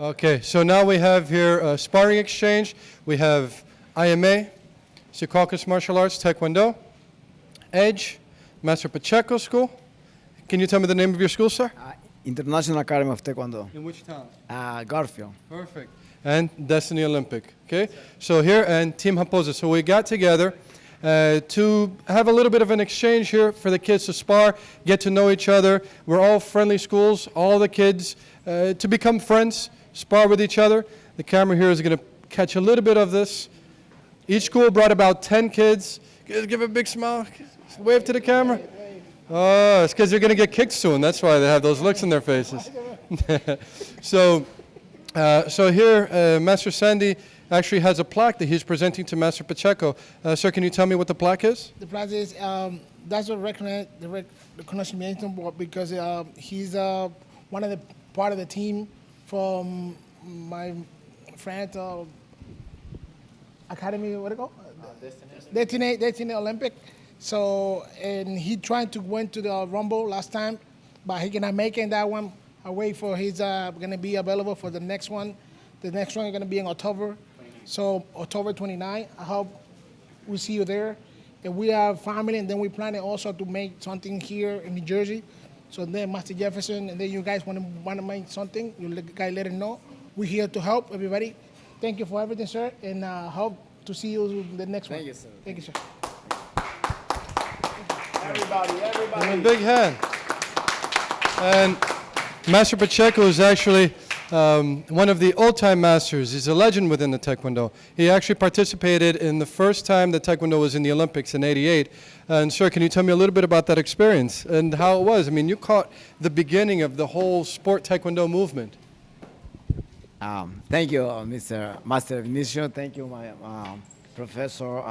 Okay, so now we have here a sparring exchange. We have IMA, Secaucus Martial Arts, Taekwondo, Edge, Master Pacheco School. Can you tell me the name of your school, sir? International Academy of Taekwondo. In which town? Garfield. Perfect. And Destiny Olympic. Okay, so here and Team Raposa. So we got together to have a little bit of an exchange here for the kids to spar, get to know each other. We're all friendly schools, all the kids to become friends, spar with each other. The camera here is going to catch a little bit of this. Each school brought about 10 kids. Give a big smile. Wave to the camera. Oh, it's because they're going to get kicked soon. That's why they have those looks in their faces. So here, Master Sandy actually has a plaque that he's presenting to Master Pacheco. Sir, can you tell me what the plaque is? The plaque is, that's a recognition because he's one of the part of the team from my friend academy, what do you call it? Destiny Olympic. So, and he tried to went to the Rumble last time, but he cannot make it in that one. I wait for his going to be available for the next one. The next one is going to be in October. So October 29. I hope we see you there. And we are family, and then we planning also to make something here in New Jersey. So then Master Jefferson, and then you guys want to make something, you guys let us know. We're here to help everybody. Thank you for everything, sir, and hope to see you the next one. Thank you, sir. Thank you, sir. Everybody. Give him a big hand. And Master Pacheco is actually one of the old-time masters. He's a legend within the Taekwondo. He actually participated in the first time that Taekwondo was in the Olympics in '88. And sir, can you tell me a little bit about that experience and how it was? I mean, you caught the beginning of the whole sport Taekwondo movement. Thank you, Mr. Master Vinicio. Thank you, my Professor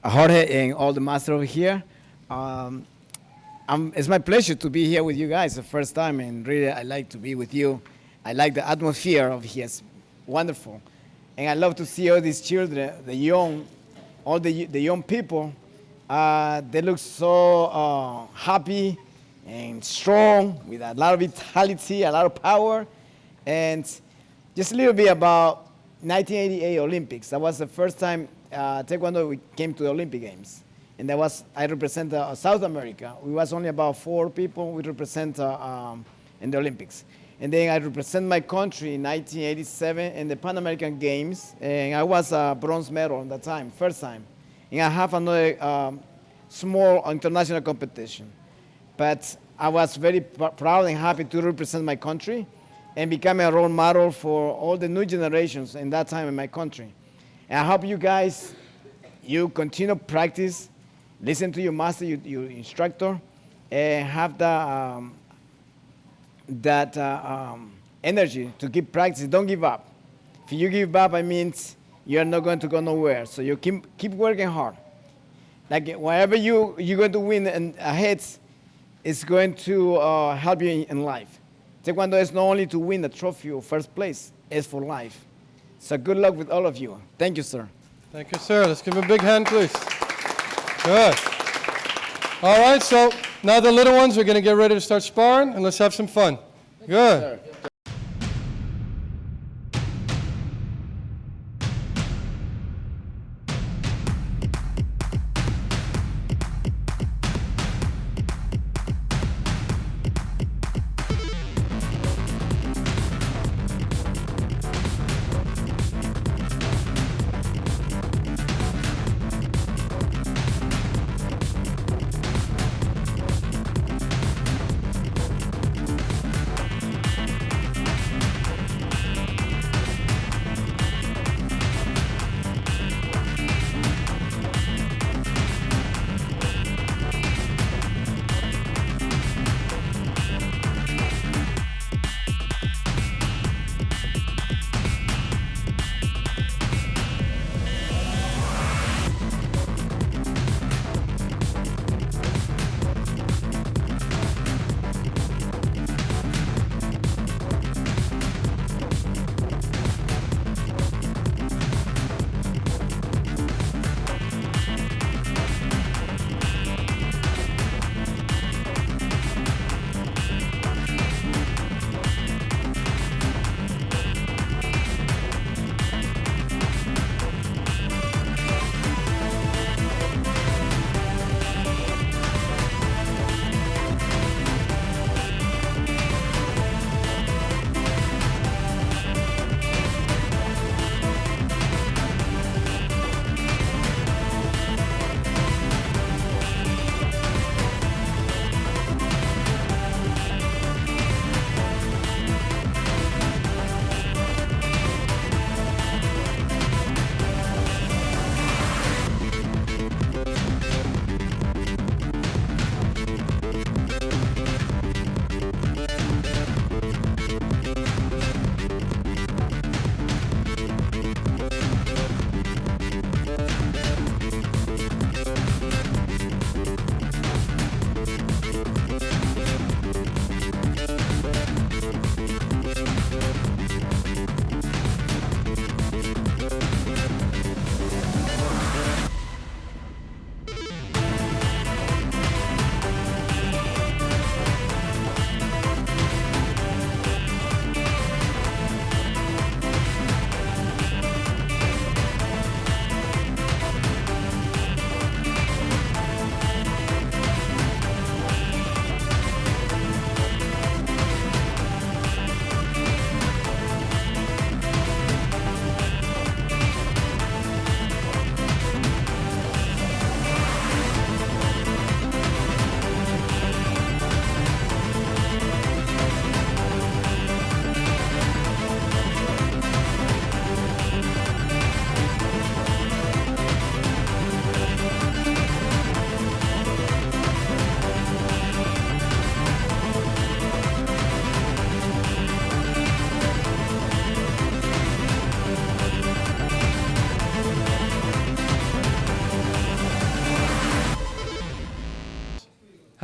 Jorge, and all the masters over here. It's my pleasure to be here with you guys the first time, and really I like to be with you. I like the atmosphere of here. It's wonderful. And I love to see all these children, all the young people. They look so happy and strong, with a lot of vitality, a lot of power. And just a little bit about 1988 Olympics. That was the first time Taekwondo came to the Olympic Games. And that was, I represent South America. We was only about 4 people we represent in the Olympics. And then I represent my country in 1987 in the Pan American Games. And I was a bronze medal at that time, first time. And I have another small international competition. But I was very proud and happy to represent my country and become a role model for all the new generations in that time in my country. And I hope you guys, you continue to practice, listen to your master, your instructor, and have that energy to keep practicing. Don't give up. If you give up, it means you're not going to go nowhere. So you keep working hard. Like wherever you're going to win ahead, it's going to help you in life. Taekwondo is not only to win the trophy or first place, it's for life. So good luck with all of you. Thank you, sir. Thank you, sir. Let's give him a big hand, please. Good. All right, so now the little ones are going to get ready to start sparring, and let's have some fun. Good.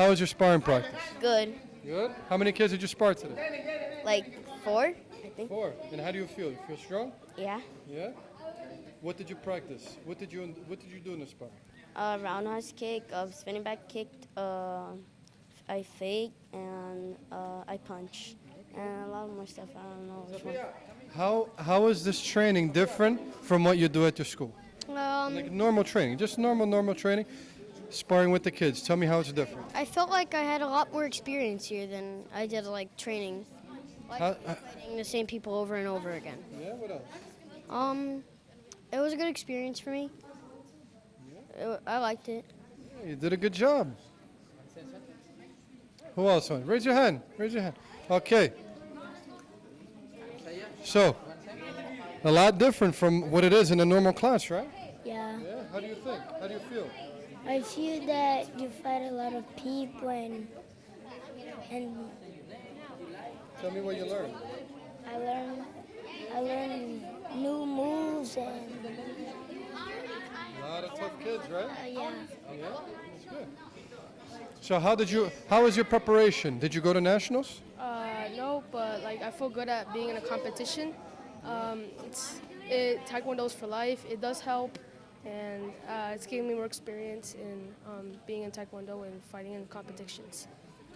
How was your sparring practice? Good. Good. How many kids did you spar today? Like 4, I think. 4. And how do you feel? You feel strong? Yeah. Yeah. What did you practice? What did you do in the sparring? Roundhouse kick, spinning back kick, I fake, and I punch. And a lot more stuff. I don't know which one. How is this training different from what you do at your school? Like normal training, just normal training, sparring with the kids. Tell me how it's different. I felt like I had a lot more experience here than I did like training, How, fighting the same people over and over again. yeah. What else? It was a good experience for me. I liked it. Yeah, you did a good job. Who else won? Raise your hand. Raise your hand. Okay. So, a lot different from what it is in a normal class, right? Yeah, Yeah. How do you think? How do you feel? I feel that you fight a lot of people and Tell me what you learned. I learn new moves and A lot of tough kids, right? yeah. Yeah. That's good. So how was your preparation? Did you go to nationals? No, but like I feel good at being in a competition. Taekwondo's for life. It does help, and it's giving me more experience in being in Taekwondo and fighting in competitions.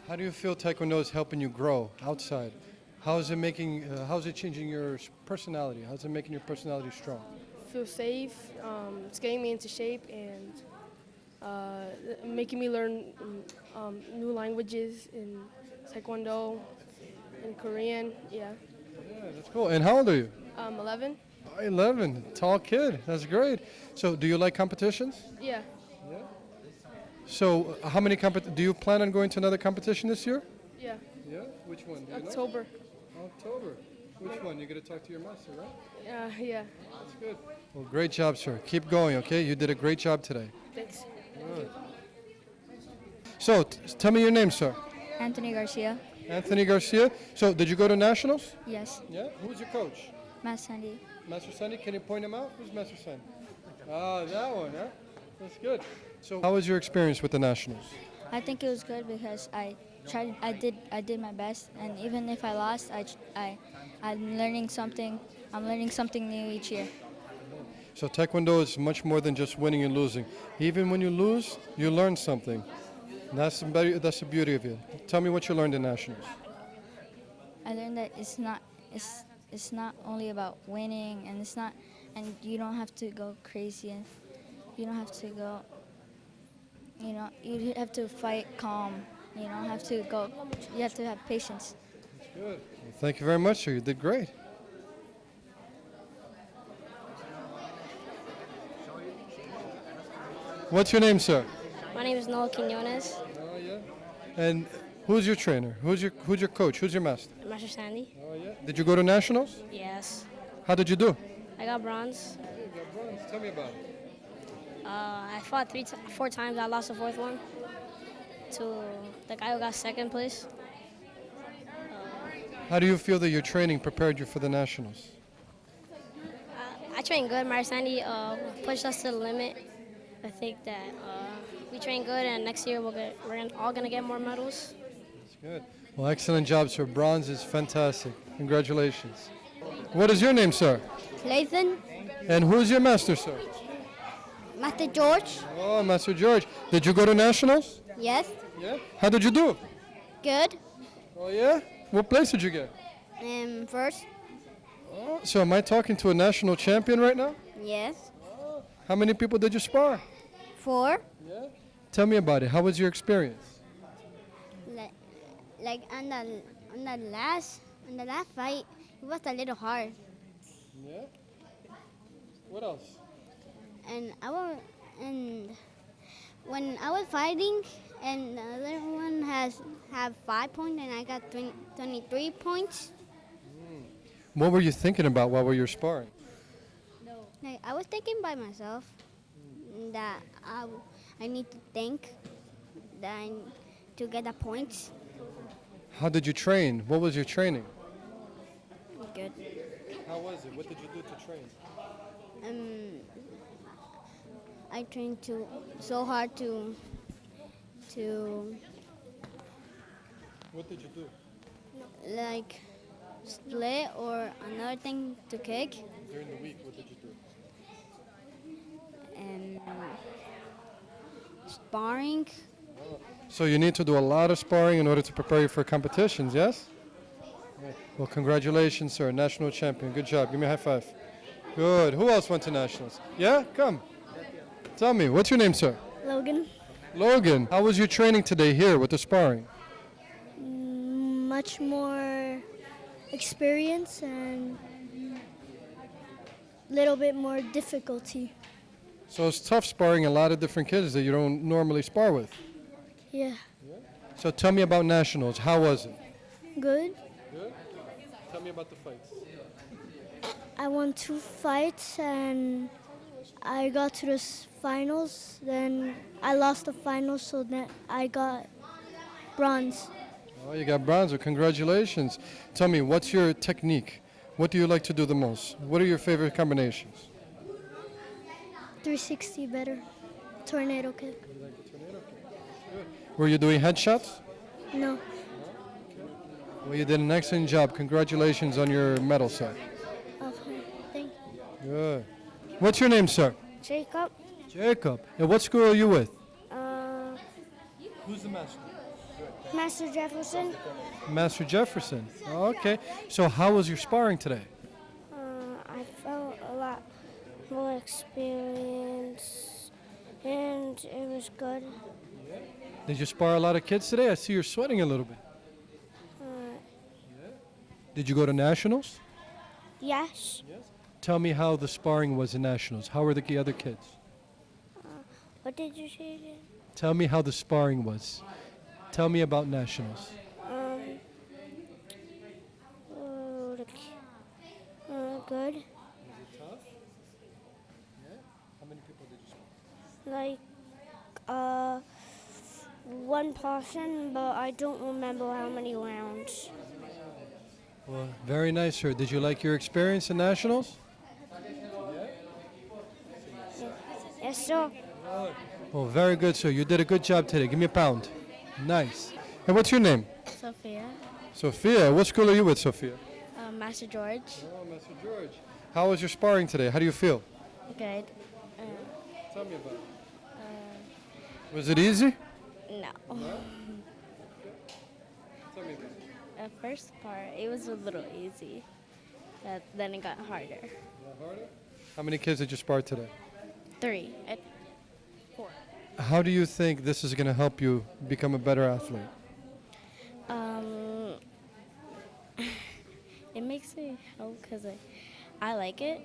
How do you feel Taekwondo is helping you grow outside? How is it changing your personality? How's it making your personality strong? Feel safe. It's getting me into shape and making me learn new languages in Taekwondo, in Korean. Yeah. Yeah, that's cool. And how old are you? 11. 11. Tall kid. That's great. So do you like competitions? Yeah. So how many do you plan on going to another competition this year? Yeah. Yeah. Which one? Do you know? October. October. Which one? You're going to talk to your master, right? Yeah. That's good. Well, great job, sir. Keep going, okay? You did a great job today. Thanks. So, tell me your name, sir. Anthony Garcia. Anthony Garcia. So, did you go to nationals? Yes. Yeah. Who's your coach? Matt Sandy. Master Sandy. Can you point him out? Who's Master Sandy? Ah, that one, huh? That's good. So, how was your experience with the nationals? I think it was good because I did my best, and even if I lost, I'm learning something. I'm learning something new each year. So Taekwondo is much more than just winning and losing. Even when you lose, you learn something. And that's the beauty of it. Tell me what you learned in nationals. I learned that it's not only about winning, and you don't have to go crazy, and you don't have to go. You have to fight calm. You don't have to go. You have to have patience. Good. Well, thank you very much, sir. You did great. What's your name, sir? My name is Noah Quinones. Oh yeah. And who's your trainer? Who's your coach? Who's your master? Master Sandy. Oh yeah. Did you go to nationals? Yes. How did you do? I got bronze. You got bronze. Tell me about it. I fought 4 times. I lost the 4th one to the guy who got 2nd place. How do you feel that your training prepared you for the nationals? I trained good. Master Sandy pushed us to the limit. I think that we train good, and next year we're all gonna get more medals. That's good. Well, excellent job, sir. Bronze is fantastic. Congratulations. What is your name, sir? Lathan, And who's your master, sir? Master George. Oh, Master George. Did you go to nationals? Yes, Yeah. How did you do? good. Oh, yeah? What place did you get? First, Oh, so am I talking to a national champion right now? yes. How many people did you spar? 4. Yeah. Tell me about it. How was your experience? Like on the last fight, it was a little hard, Yeah. What else? and when I was fighting, and the other one have 5 points, and I got 23 points. What were you thinking about while we were sparring? Like, I was thinking by myself that I need to think that to get the points. How did you train? What was your training? Good. How was it? What did you do to train? I trained so hard to What did you do? Like split or another thing to kick. During the week, what did you do? And sparring. So you need to do a lot of sparring in order to prepare you for competitions, yes? Well, congratulations, sir. National champion. Good job. Give me a high five. Good. Who else went to nationals? Yeah? Come. Tell me, what's your name, sir? Logan. Logan. How was your training today here with the sparring? Much more experience and little bit more difficulty. So it's tough sparring a lot of different kids that you don't normally spar with. Yeah. So tell me about nationals. How was it? Good. Good. Tell me about the fights. I won 2 fights and I got to the finals. Then I lost the finals, so then I got bronze. Oh, you got bronze. Well, congratulations. Tell me, what's your technique? What do you like to do the most? What are your favorite combinations? 360 better. Tornado kick. Were you doing headshots? No. Well, you did an excellent job. Congratulations on your medal, sir. Okay. Thank you. Good. What's your name, sir? Jacob. Jacob. And what school are you with? Uh, Who's the master? Master Jefferson. Master Jefferson. Okay. So how was your sparring today? I felt a lot more experience and it was good. Did you spar a lot of kids today? I see you're sweating a little bit. Did you go to nationals? Yes. Tell me how the sparring was in nationals. How were the other kids? What did you say again? Tell me how the sparring was. Tell me about nationals. Good. Tough? Yeah. How many people did you spar? Like, one person, but I don't remember how many rounds. Well, very nice, sir. Did you like your experience in nationals? Yes, sir. Oh, very good, sir. You did a good job today. Give me a pound. Nice. And what's your name? Sophia, Sophia. What school are you with, Sophia? Master George. Oh, Master George. How was your sparring today? How do you feel? Good. Tell me about it. Was it easy? No. Tell me about it. The first part, it was a little easy. Then it got harder. How many kids did you spar today? 3. 4. How do you think this is going to help you become a better athlete? It makes me help because I like it.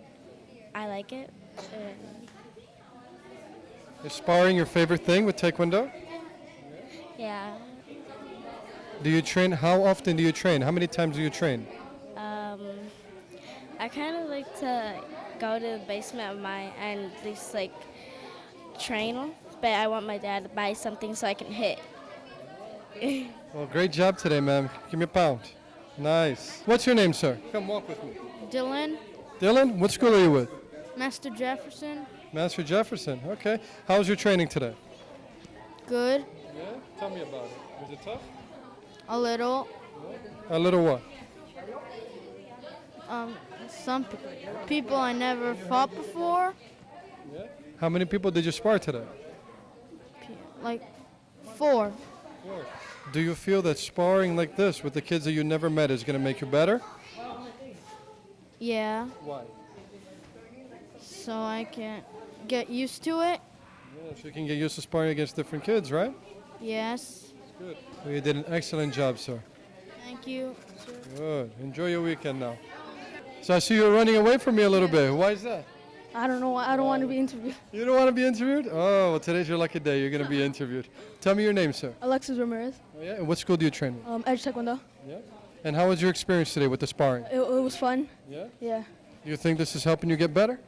Is sparring your favorite thing with Taekwondo? Yeah. Do you train? How often do you train? How many times do you train? I kind of like to go to the basement of mine and just like train, but I want my dad to buy something so I can hit. Well, great job today, ma'am. Give me a pound. Nice. What's your name, sir? Come walk with me. Dylan, Dylan, what school are you with? Master Jefferson, Master Jefferson. Okay. How was your training today? good, Yeah. Tell me about it. Was it tough? a little. A little what? Some people I never fought before, Yeah. How many people did you spar today? like 4. Do you feel that sparring like this with the kids that you never met is going to make you better? Yeah, Why? so I can get used to it. Yeah, so you can get used to sparring against different kids, right? Yes, Good. Well, you did an excellent job, sir. thank you. Good. Enjoy your weekend now. So I see you're running away from me a little bit. Why is that? I don't know. I don't want to be interviewed. You don't want to be interviewed? Oh, well, today's your lucky day. You're going to be interviewed. Tell me your name, sir. Alexis Ramirez, Oh, yeah? And what school do you train with? Edge Taekwondo. Yeah. And how was your experience today with the sparring? It was fun. Yeah. Yeah. You think this is helping you get better?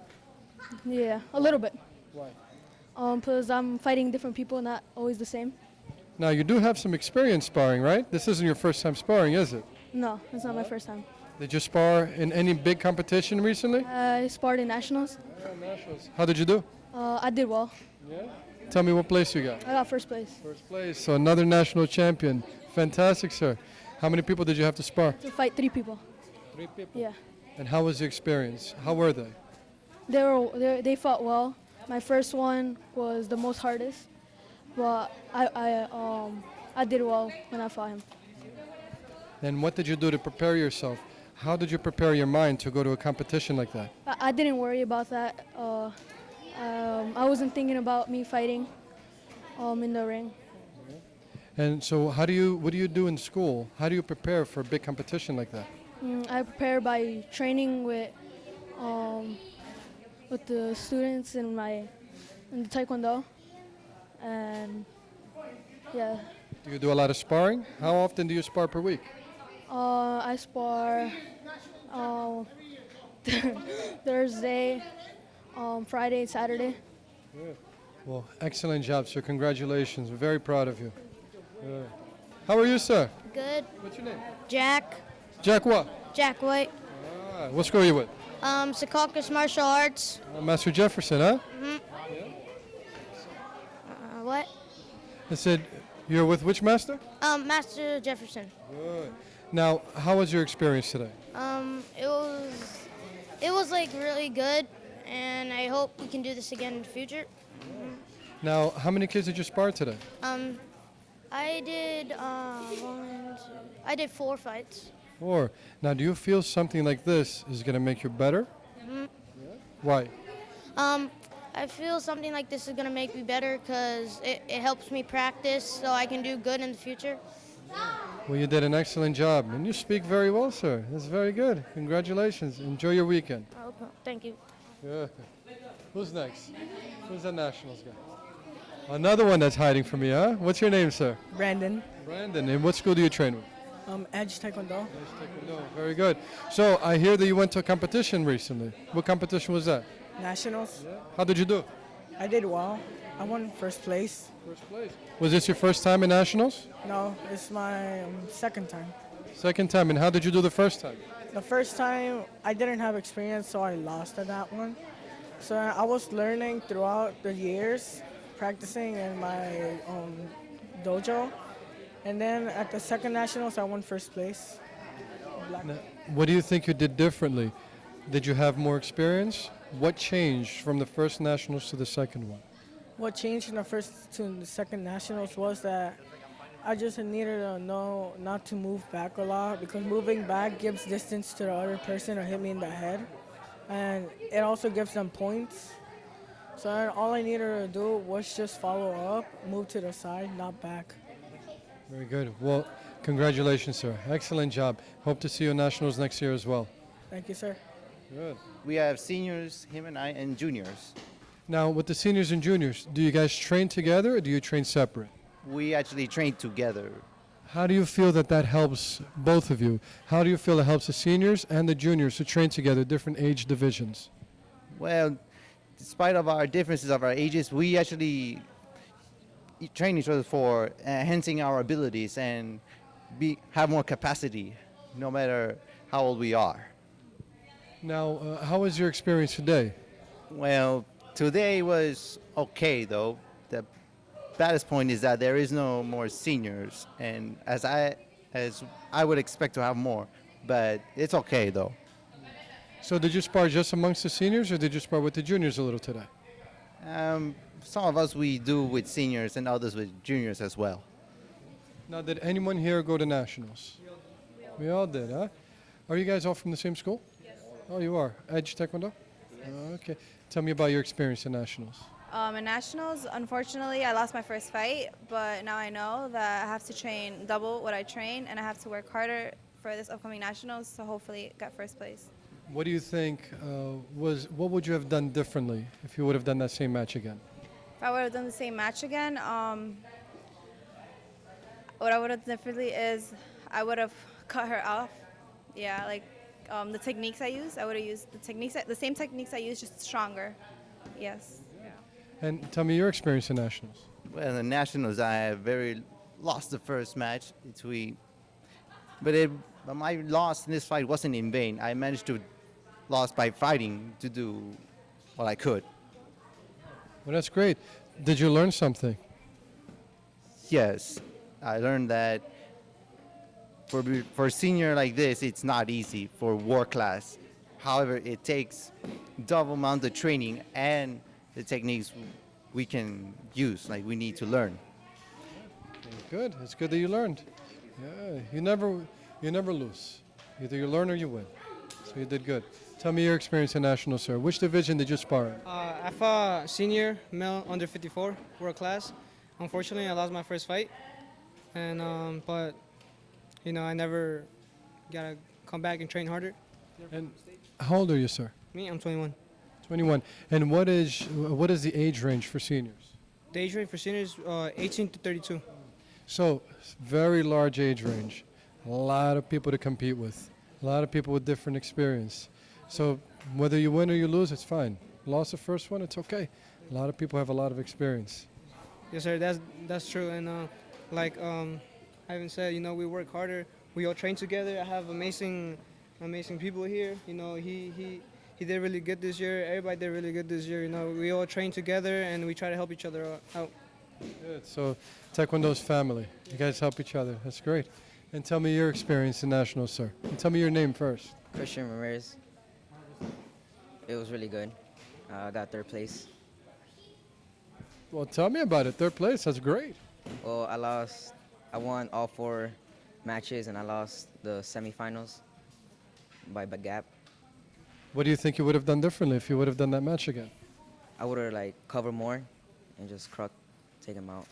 Yeah, a little bit. Why? Because I'm fighting different people, not always the same. Now, you do have some experience sparring, right? This isn't your first time sparring, is it? No, it's not my first time. Did you spar in any big competition recently? I sparred in nationals. Nationals. How did you do? I did well. Yeah. Tell me what place you got. I got first place. First place. So another national champion. Fantastic, sir. How many people did you have to spar? to fight 3 people. 3 people. Yeah. And how was the experience? How were they? They fought well. My first one was the most hardest, but I did well when I fought him. And what did you do to prepare yourself? How did you prepare your mind to go to a competition like that? I didn't worry about that. I wasn't thinking about me fighting in the ring. And so what do you do in school? How do you prepare for a big competition like that? I prepare by training with the students in the Taekwondo, and yeah. Do you do a lot of sparring? How often do you spar per week? I spar Thursday, Friday, Saturday. Well, excellent job, sir. Congratulations. We're very proud of you. How are you, sir? Good. What's your name? Jack. Jack what? Jack White. What school are you with? Secaucus Martial Arts. Master Jefferson, huh? What? I said, you're with which master? Master Jefferson. Good. Now, how was your experience today? It was like really good, and I hope we can do this again in the future. Now, how many kids did you spar today? I did 4 fights. 4. Now, do you feel something like this is going to make you better? Why? I feel something like this is gonna make me better because it helps me practice so I can do good in the future. Well, you did an excellent job, and you speak very well, sir. That's very good. Congratulations. Enjoy your weekend. Okay, thank you. Good. Who's next? Who's the Nationals guy? Another one that's hiding from me, huh? What's your name, sir? Brandon, Brandon. And what school do you train with? Edge Taekwondo. Taekwondo. Very good. So I hear that you went to a competition recently. What competition was that? Nationals. How did you do? I did well. I won first place. First place. Was this your first time in Nationals? No, it's my second time. Second time. And how did you do the first time? The first time I didn't have experience, so I lost at that one. So I was learning throughout the years, practicing in my dojo. And then at the second Nationals, I won first place. Now, what do you think you did differently? Did you have more experience? What changed from the first Nationals to the second one? What changed from the first to the second Nationals was that I just needed to know not to move back a lot, because moving back gives distance to the other person or hit me in the head. And it also gives them points. So all I needed to do was just follow up, move to the side, not back. Very good. Well, congratulations, sir. Excellent job. Hope to see you in Nationals next year as well. Thank you, sir. Good. We have seniors, him and I, and juniors. Now, with the seniors and juniors, do you guys train together or do you train separate? We actually train together. How do you feel that helps both of you? How do you feel it helps the seniors and the juniors to train together, different age divisions? Well, despite of our differences of our ages, we actually train each other for enhancing our abilities and have more capacity, no matter how old we are. Now, how was your experience today? Well, today was okay, though. The baddest point is that there is no more seniors, and as I would expect to have more, but it's okay, though. So did you spar just amongst the seniors or did you spar with the juniors a little today? Some of us we do with seniors and others with juniors as well. Now, did anyone here go to Nationals? We all did, huh? Are you guys all from the same school? Yes. Oh, you are? Edge Taekwondo? Okay. Tell me about your experience in Nationals. In Nationals, unfortunately, I lost my first fight, but now I know that I have to train double what I train, and I have to work harder for this upcoming Nationals to hopefully get first place. What do you think what would you have done differently if you would have done that same match again? If I would have done the same match again, what I would have done differently is I would have cut her off. Yeah, like the techniques I used, I would have used the same techniques I used, just stronger. Yes. And tell me your experience in Nationals. Well, in the Nationals, I lost the first match. But my loss in this fight wasn't in vain. I managed to lose by fighting to do what I could. Well, that's great. Did you learn something? Yes, I learned that for senior like this, it's not easy for work class. However, it takes double amount of training and the techniques we can use, like we need to learn. Good. It's good that you learned. Yeah, you never lose. Either you learn or you win. So you did good. Tell me your experience in nationals, sir. Which division did you spar in? I fought senior male under 54 world class. Unfortunately, I lost my first fight, and but you know I never gotta come back and train harder. And how old are you, sir? Me, I'm 21. 21. And what is the age range for seniors? The age range for seniors 18 to 32. So very large age range. A lot of people to compete with. A lot of people with different experience. So whether you win or you lose, it's fine. Lost the first one, it's okay. A lot of people have a lot of experience. Yes, sir. That's true. And like Ivan said, you know, we work harder. We all train together. I have amazing people here. You know, he did really good this year. Everybody did really good this year. You know, we all train together and we try to help each other out. Good. So Taekwondo's family. You guys help each other. That's great. And tell me your experience in nationals, sir. And tell me your name first. Christian Ramirez. It was really good. I got third place. Well, tell me about it. Third place. That's great. Well, I won all 4 matches and I lost the semifinals by gap. What do you think you would have done differently if you would have done that match again? I would have like covered more and just take him out.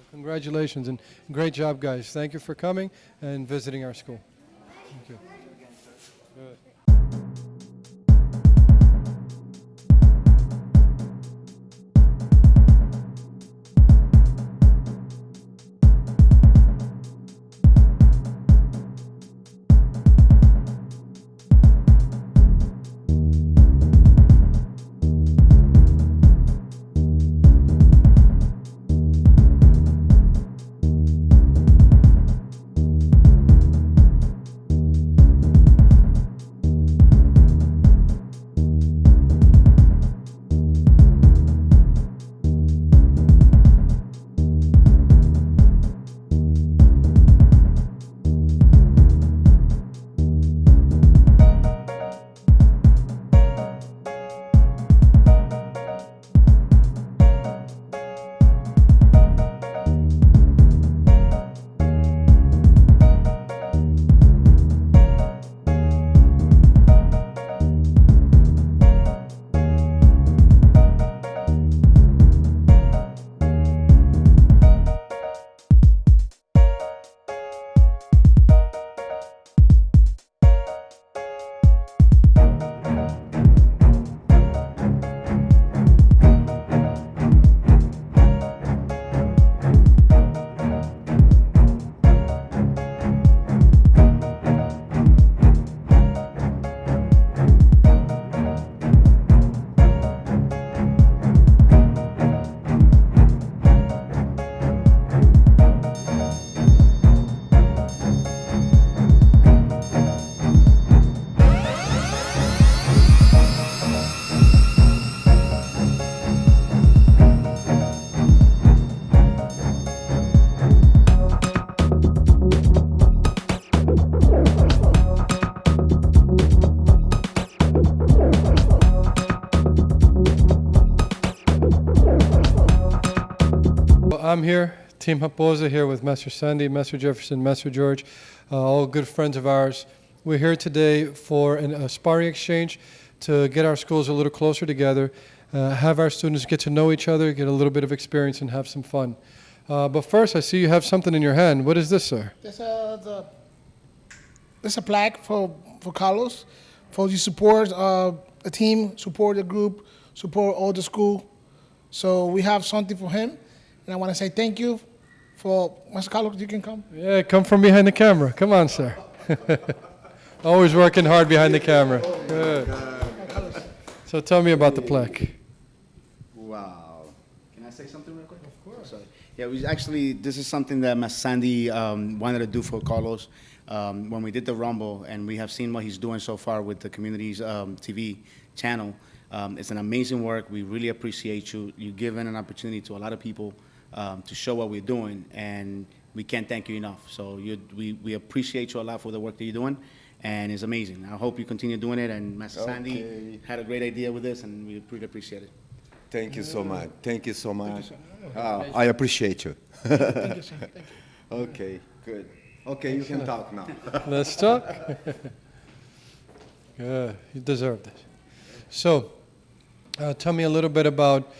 Congratulations and great job, guys. Thank you for coming and visiting our school. Thank you. Good. I'm here, Team Raposa, here with Master Sandy, Master Jefferson, Master George, all good friends of ours. We're here today for a sparring exchange to get our schools a little closer together, have our students get to know each other, get a little bit of experience, and have some fun. But first, I see you have something in your hand. What is this, sir? There's a plaque for Carlos, for you support the team, support the group, support all the school. So we have something for him. And I want to say thank you for, Mr. Carlos, you can come. Yeah, come from behind the camera. Come on, sir. Always working hard behind the camera. Good. So tell me about the plaque. Wow. Can I say something real quick? Of course. Sorry. Yeah, this is something that Ms. Sandy wanted to do for Carlos when we did the Rumble, and we have seen what he's doing so far with the community's TV channel. It's an amazing work. We really appreciate you. You've given an opportunity to a lot of people to show what we're doing, and we can't thank you enough. So we appreciate you a lot for the work that you're doing, and it's amazing. I hope you continue doing it, and Master Sandy had a great idea with this, and we really appreciate it. Thank you so much. Thank you so much. I appreciate you. Thank you, sir. Thank you. Okay, good. Okay, you can talk now. Let's talk. Good. You deserve this. So, tell me a little bit about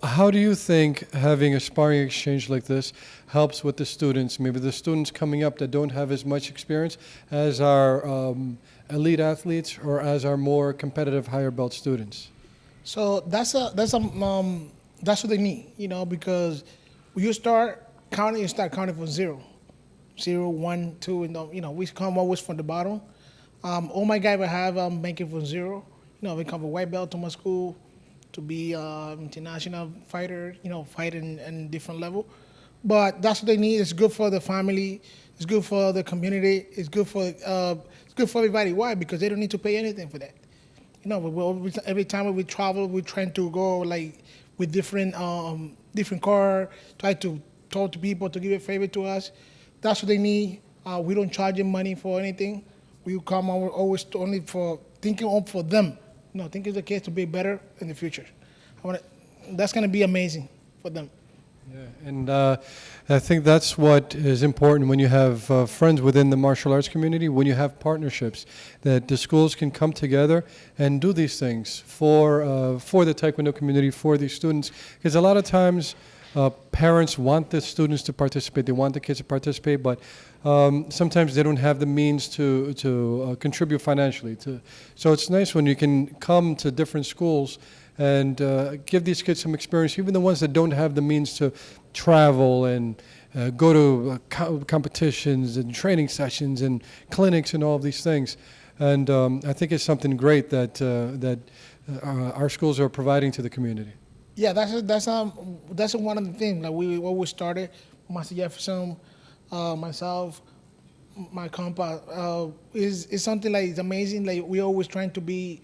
how do you think having a sparring exchange like this helps with the students, maybe the students coming up that don't have as much experience as our elite athletes or as our more competitive higher belt students? So that's what they need, because when you start counting, you start counting from 0, 1, 2, and we come always from the bottom. All my guys will have making from 0. We come from white belt to my school to be international fighter, fight in different level. But that's what they need. It's good for the family. It's good for the community. It's good for everybody. Why? Because they don't need to pay anything for that. Every time we travel, we're trying to go with different car, try to talk to people to give a favor to us. That's what they need. We don't charge them money for anything. We come always only for thinking for them. Thinking the kids to be better in the future. That's going to be amazing for them. Yeah, and I think that's what is important when you have friends within the martial arts community, when you have partnerships, that the schools can come together and do these things for the Taekwondo community, for these students. Because a lot of times parents want the students to participate, they want the kids to participate, but sometimes they don't have the means to contribute financially. So it's nice when you can come to different schools and give these kids some experience, even the ones that don't have the means to travel and go to competitions and training sessions and clinics and all of these things. And I think it's something great that our schools are providing to the community. Yeah, that's one of the things. We always started, Master Jefferson, myself, my compa, is something it's amazing. We always trying to be,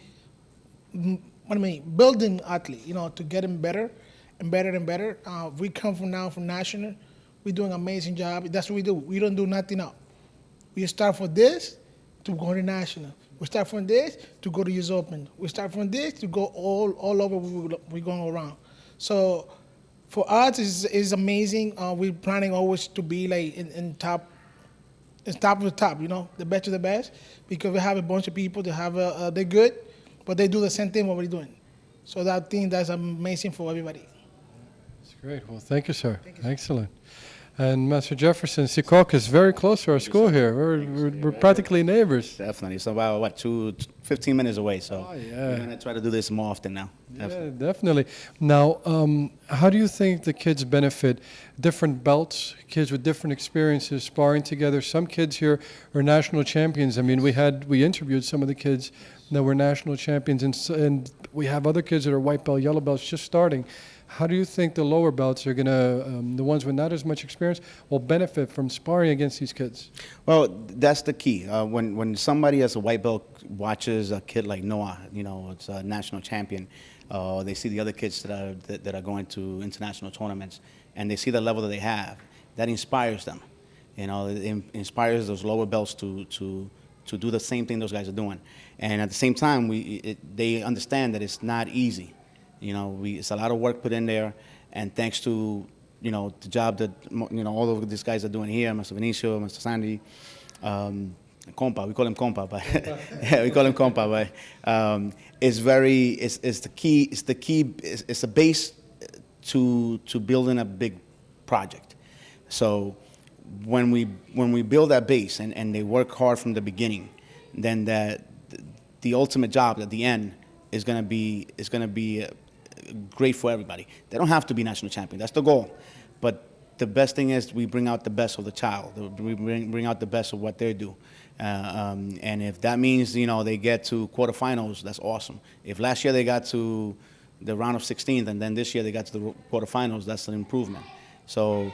building athlete, to get them better and better and better. We come from national. We're doing an amazing job. That's what we do. We don't do nothing else. We start from this to go to national. We start from this to go to US Open. We start from this to go all over. We're going around. So for us, it's amazing. We're planning always to be in top of the top, the best of the best, because we have a bunch of people that have they're good, but they do the same thing what we're doing. So I think that's amazing for everybody. That's great. Well, thank you, sir. Thank you, sir. Excellent. And Master Jefferson, Secaucus is very close to our school here. We're practically neighbors. Definitely. It's about, 15 minutes away. So yeah. We're going to try to do this more often now. Yeah, definitely. Now, how do you think the kids benefit? Different belts, kids with different experiences, sparring together. Some kids here are national champions. I mean, we interviewed some of the kids that were national champions, and we have other kids that are white belt, yellow belts, just starting. How do you think the lower belts are going to, the ones with not as much experience, will benefit from sparring against these kids? Well, that's the key. When somebody as a white belt watches a kid like Noah, it's a national champion, they see the other kids that are going to international tournaments, and they see the level that they have, that inspires them. It inspires those lower belts to do the same thing those guys are doing. And at the same time, they understand that it's not easy. It's a lot of work put in there, and thanks to the job that all of these guys are doing here, Mr. Benicio, Mr. Sandy, compa, we call him compa, but yeah, we call him compa, but it's the base to building a big project. So when we build that base and they work hard from the beginning, then the ultimate job at the end is going to be great for everybody. They don't have to be national champion. That's the goal. But the best thing is we bring out the best of the child. We bring out the best of what they do. And if that means, they get to quarterfinals, that's awesome. If last year they got to the round of 16th and then this year they got to the quarterfinals, that's an improvement. So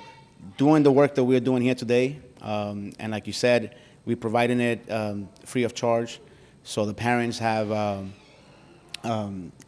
doing the work that we're doing here today, and like you said, we're providing it free of charge. So the parents have...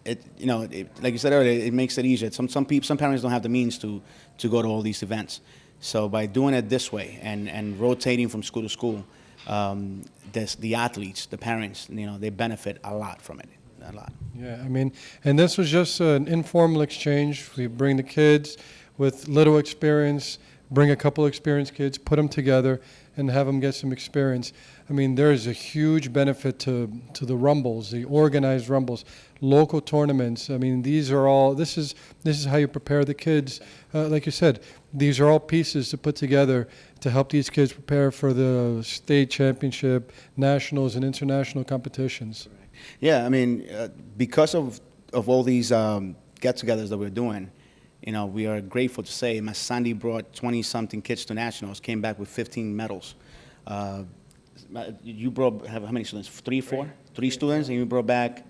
like you said earlier, it makes it easier. Some parents don't have the means to go to all these events. So by doing it this way and rotating from school to school, the athletes, the parents, they benefit a lot from it, a lot. Yeah, I mean, and this was just an informal exchange. We bring the kids with little experience, bring a couple experienced kids, put them together, and have them get some experience. I mean, there is a huge benefit to the rumbles, the organized rumbles, local tournaments. I mean, these are all. This is how you prepare the kids. Like you said, these are all pieces to put together to help these kids prepare for the state championship, nationals, and international competitions. Yeah, I mean, because of all these get-togethers that we're doing, we are grateful to say Sandy brought 20-something kids to nationals, came back with 15 medals. You brought how many students? Three students, and you brought back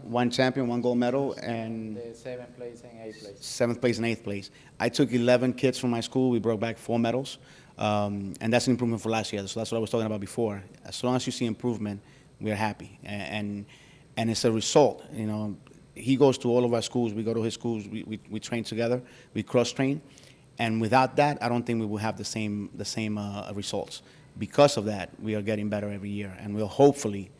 one champion, one gold medal, and the 7th place and 8th place. 7th place and 8th place. I took 11 kids from my school. We brought back 4 medals, and that's an improvement for last year. So that's what I was talking about before. As long as you see improvement, we are happy, and it's a result. He goes to all of our schools. We go to his schools. We train together. We cross train, and without that, I don't think we will have the same results. Because of that, we are getting better every year, and we'll hopefully.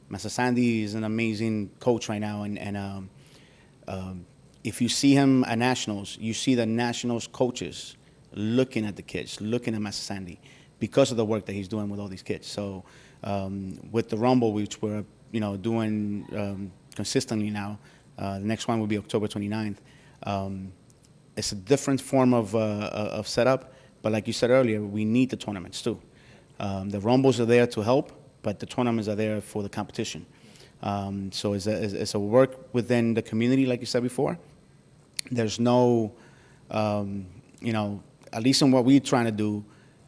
Master Sandy is an amazing coach right now, and if you see him at nationals, you see the nationals coaches looking at the kids, looking at Master Sandy, because of the work that he's doing with all these kids. So with the Rumble, which we're doing consistently now, the next one will be October 29th. It's a different form of setup, but like you said earlier, we need the tournaments too. The Rumbles are there to help, but the tournaments are there for the competition. So it's a work within the community, like you said before. There's no, at least in what we're trying to do,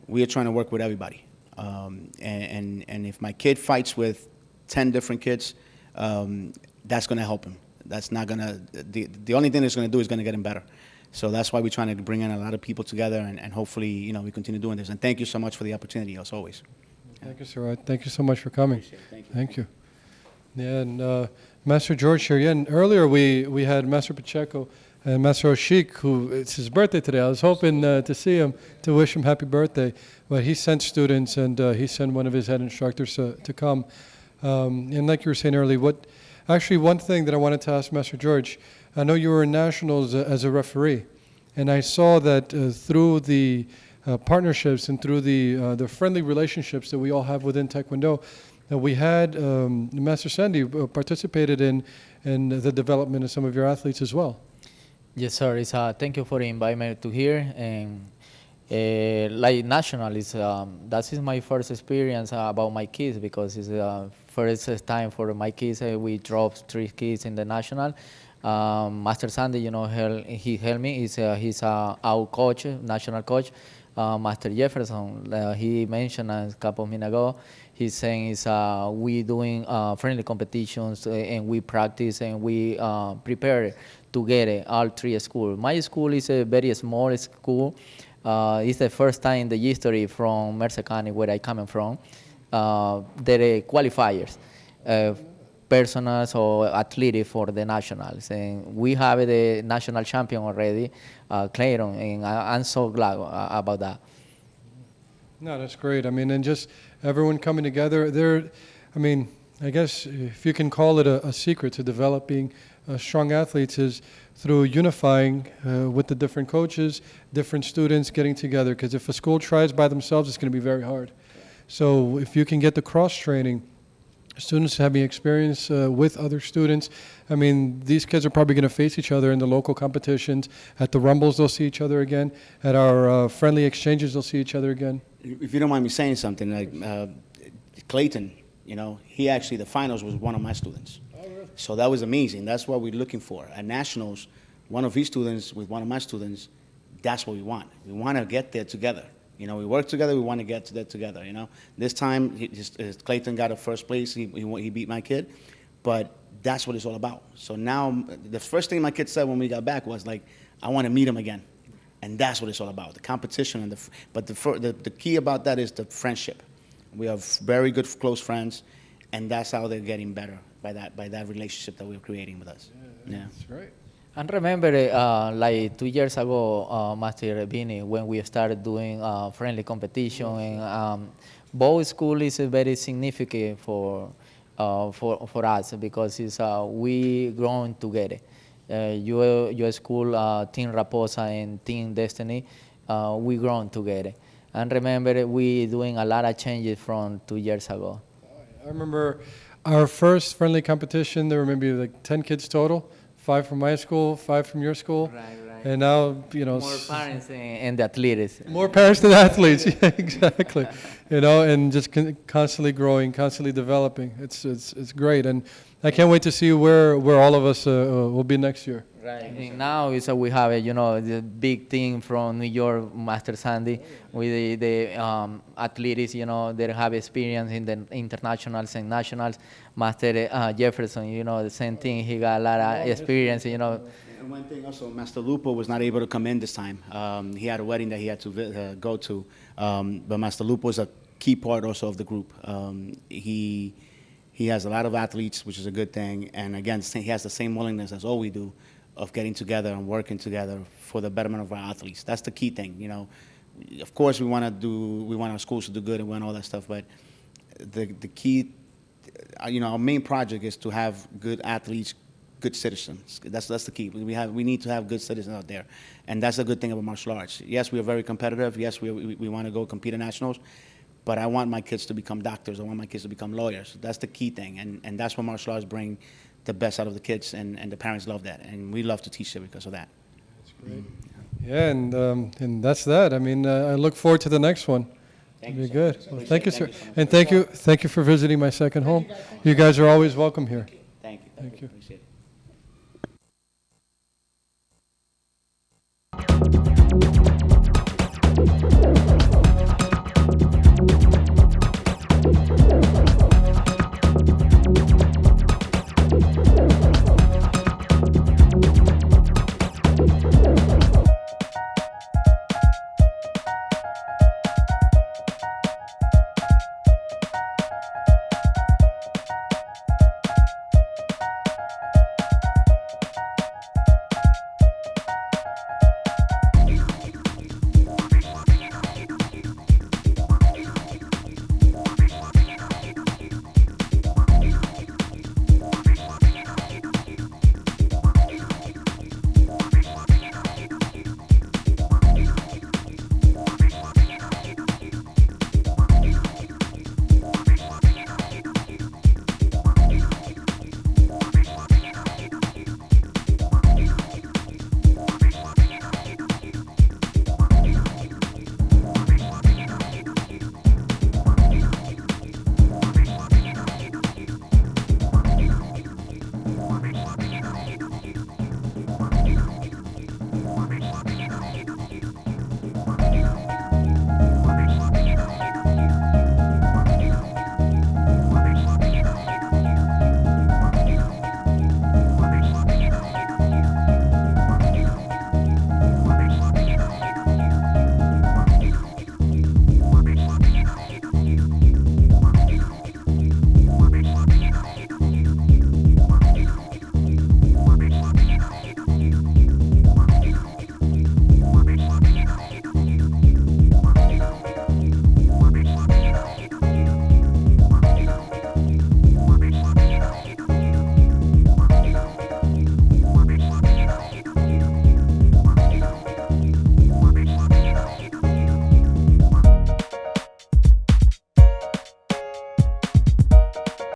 we are trying to work with everybody. And if my kid fights with 10 different kids, that's going to help him. That's not going to, the only thing it's going to do is going to get him better. So that's why we're trying to bring in a lot of people together, and hopefully, we continue doing this. And thank you so much for the opportunity, as always. Thank you, sir. Thank you so much for coming. Thank you. Yeah, and Master George here. Yeah, and earlier we had Master Pacheco and Master Oshik, who it's his birthday today. I was hoping to see him, to wish him happy birthday. But he sent students, and he sent one of his head instructors to come. And like you were saying earlier, one thing that I wanted to ask Master George, I know you were in nationals as a referee, and I saw that through the partnerships and through the friendly relationships that we all have within Taekwondo, we had Master Sandy participated in the development of some of your athletes as well. Yes, sir. Thank you for inviting me to here. And like national, that is my first experience about my kids, because it's first time for my kids. We dropped 3 kids in the national. Master Sandy, he helped me. He's our coach, national coach. Master Jefferson, he mentioned a couple of minutes ago, he's saying we doing friendly competitions, and we practice and we prepare together, all 3 schools. My school is a very small school. It's the first time in the history from Mercer County, where I come from, there are qualifiers, personals or athletes for the nationals. And we have the national champion already, Clayton, and I'm so glad about that. No, that's great. I mean, and just everyone coming together. I guess if you can call it a secret to developing strong athletes is through unifying with the different coaches, different students getting together. Because if a school tries by themselves, it's going to be very hard. So if you can get the cross-training, students having experience with other students. I mean, these kids are probably going to face each other in the local competitions. At the Rumbles, they'll see each other again. At our friendly exchanges, they'll see each other again. If you don't mind me saying something, like Clayton, he actually, the finals was one of my students. So that was amazing. That's what we're looking for. At nationals, one of his students with one of my students, that's what we want. We want to get there together. We work together, we want to get to that together, This time, Clayton got a first place, he beat my kid, but that's what it's all about. So now, the first thing my kid said when we got back was like, I want to meet him again. And that's what it's all about, the competition. But the key about that is the friendship. We are very good, close friends, and that's how they're getting better, by that relationship that we're creating with us. Yeah. That's right. And remember, like 2 years ago, Master Bini, when we started doing friendly competition, and both school is very significant for us because it's we grown together. Your school, Team Raposa and Team Destiny, we grown together. And remember, we doing a lot of changes from 2 years ago. I remember our first friendly competition, there were maybe like 10 kids total, 5 from my school, 5 from your school. Right. And now, you know, More parents and the athletes. more parents than athletes. Yeah, exactly. You know, and just constantly growing, constantly developing. It's great, and I can't wait to see where all of us will be next year. Right. And now is we have the big team from New York, Master Sandy, with the athletes. They have experience in the internationals and nationals. Master Jefferson, the same thing. He got a lot of experience. And one thing also, Master Lupo was not able to come in this time. He had a wedding that he had to go to. But Master Lupo is a key part also of the group. He has a lot of athletes, which is a good thing. And again, he has the same willingness as all we do of getting together and working together for the betterment of our athletes. That's the key thing. Of course, we want our schools to do good and win all that stuff. But the key, our main project is to have good athletes, good citizens. That's the key. We need to have good citizens out there, and that's a good thing about martial arts. Yes, we are very competitive. Yes, we want to go compete at nationals, but I want my kids to become doctors. I want my kids to become lawyers. That's the key thing, and that's what martial arts bring the best out of the kids, and the parents love that, and we love to teach it because of that. That's great. Yeah, and that's that. I mean, I look forward to the next one. It'll be good. Well, thank you, sir, and thank you for visiting my second home. You guys are always welcome here. Thank you. Thank you. Appreciate it.